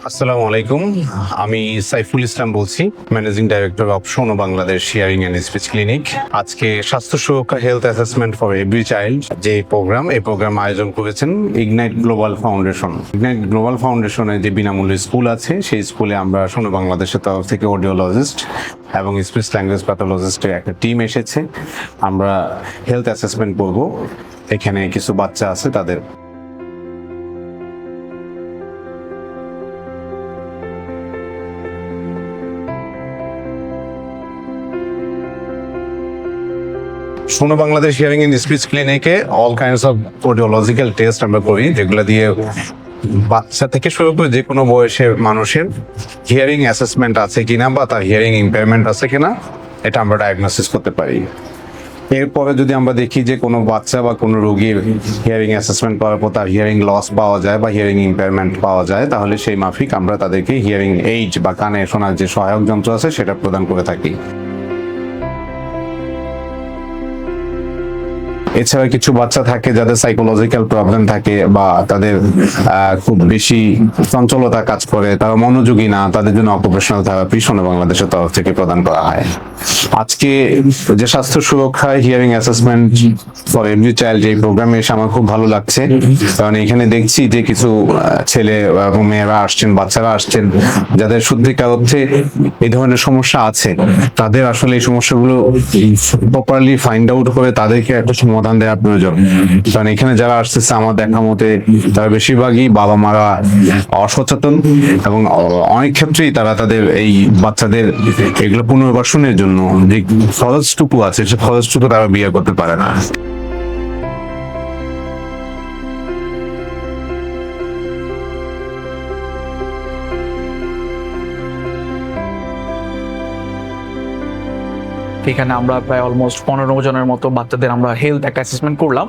আসসালামু আলাইকুম। আমি সাইফুল ইসলাম বলছি, ম্যানেজিং ডাইরেক্টর অফ শোনো Bangladesh hearing and speech clinic. আজকে স্বাস্থ্য সুরক্ষা health assessment for every child যে প্রোগ্রাম আয়োজন করেছেন ignite global foundation. Ignite global ফাউন্ডেশনের যে বিনামূল্যে স্কুল আছে, সেই স্কুলে আমরা শোনো বাংলাদেশের তরফ থেকে অডিওলজিস্ট এবং স্পিচ ল্যাঙ্গুয়েজ প্যাথোলজিস্টের একটা টিম এসেছে। আমরা হেলথ অ্যাসেসমেন্ট করব। এখানে কিছু বাচ্চা আছে, তাদের শোনো বাংলাদেশ হিয়ারিং এন্ড স্পিচ ক্লিনিকে অল কাইন্ডস অফ অডিওলজিক্যাল টেস্ট আমরা করি, যেগুলো দিয়ে বাচ্চা থেকে শুরু করে যে কোনো বয়সের মানুষের হিয়ারিং অ্যাসেসমেন্ট আছে কিনা বা তার হিয়ারিং ইম্পেয়ারমেন্ট আছে কিনা এটা আমরা ডায়াগনোসিস করতে পারি। এরপরে যদি আমরা দেখি যে কোনো বাচ্চা বা কোনো রোগীর হিয়ারিং অ্যাসেসমেন্ট করার পর তার হিয়ারিং লস পাওয়া যায় বা হিয়ারিং ইম্পেয়ারমেন্ট পাওয়া যায়, তাহলে সেই মাফিক আমরা তাদেরকে হিয়ারিং এইড বা কানে শোনার যে সহায়ক যন্ত্র আছে সেটা প্রদান করে থাকি। এছাড়া কিছু বাচ্চা থাকে যাদের সাইকোলজিক্যাল প্রবলেম থাকে বা তাদের খুব বেশি চঞ্চলতা কাজ করে, তারা মনোযোগী না, তাদের জন্য অকুপেশনাল থেরাপি শোনো বাংলাদেশের তরফ থেকে প্রদান করা হয়। আজকে যে স্বাস্থ্য সুরক্ষা hearing assessment for every child এই প্রোগ্রামে এসে আমার খুব ভালো লাগছে, কারণ এখানে দেখছি যে কিছু ছেলে এবং মেয়েরা আসছেন, বাচ্চারা আসছেন যাদের সত্যিকার অর্থে এই ধরনের সমস্যা আছে। তাদের আসলে এই সমস্যাগুলো প্রপারলি ফাইন্ড আউট করে তাদেরকে একটা সমাধান দেওয়া প্রয়োজন। কারণ এখানে যারা আসতেছে আমার দেখা মতে তারা বেশিরভাগই বাবা মারা অসচেতন এবং অনেক ক্ষেত্রেই তারা তাদের এই বাচ্চাদের এগুলো পুনর্বাসনের জন্য যে খরচটুকু আছে সে খরচটুকু তারা বিয়ে করতে পারে না। এখানে আমরা প্রায় অলমোস্ট 15 জনের মতো বাচ্চাদের আমরা হেলথ একটা অ্যাসেসমেন্ট করলাম।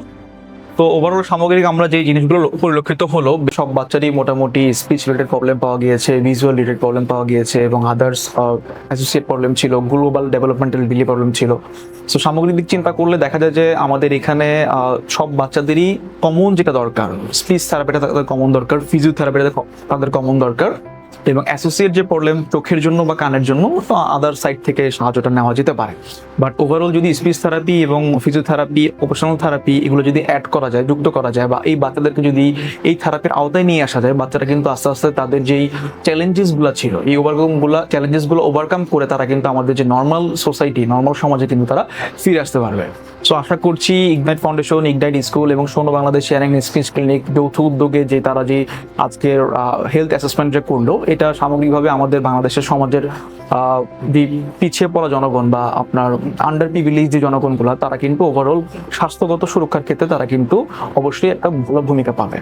তো ওভারঅল সামগ্রিক আমরা যে জিনিসগুলো পরিলক্ষিত হলো, সব বাচ্চারই মোটামুটি স্পিচ রিলেটেড প্রবলেম পাওয়া গিয়েছে, ভিজুয়াল রিলেটেড প্রবলেম পাওয়া গিয়েছে এবং আদার্স অ্যাসোসিয়েট প্রবলেম ছিল, গ্লোবাল ডেভেলপমেন্টাল ডিলে প্রবলেম ছিল। সো সামগ্রিক দিক চিন্তা করলে দেখা যায় যে আমাদের এখানে সব বাচ্চাদেরই কমন যেটা দরকার, স্পিচ থেরাপিটা তাদের কমন দরকার, ফিজিওথেরাপিটা তাদের কমন দরকার, এবং অ্যাসোসিয়েট যে প্রবলেম চোখের জন্য বা কানের জন্য আদার সাইড থেকে সাহায্যটা নেওয়া যেতে পারে। বাট ওভারঅল যদি স্পিচ থেরাপি এবং ফিজিওথেরাপি, অপারেশনাল থেরাপি এগুলো যদি অ্যাড করা যায়, যুক্ত করা যায়, বা এই বাচ্চাদেরকে যদি এই থেরাপির আওতায় নিয়ে আসা যায়, বাচ্চারা কিন্তু আস্তে আস্তে তাদের যেই চ্যালেঞ্জেসগুলো ছিল এই চ্যালেঞ্জেসগুলো ওভারকাম করে তারা কিন্তু আমাদের যে নর্মাল সোসাইটি, নর্মাল সমাজে কিন্তু তারা ফিরে আসতে পারবে। সো আশা করছি ইগনাইট ফাউন্ডেশন, ইগনাইট স্কুল এবং শোনো Bangladesh hearing and speech clinic যৌথ উদ্যোগে যে তারা যে আজকের হেলথ অ্যাসেসমেন্ট যে করলো, এটা সামগ্রিকভাবে আমাদের বাংলাদেশের সমাজের যে পিছিয়ে পড়া জনগণ বা আপনার আন্ডার প্রিভিলেজ যে জনগণগুলো, তারা কিন্তু ওভারঅল স্বাস্থ্যগত সুরক্ষার ক্ষেত্রে তারা কিন্তু অবশ্যই একটা ভালো ভূমিকা পাবে।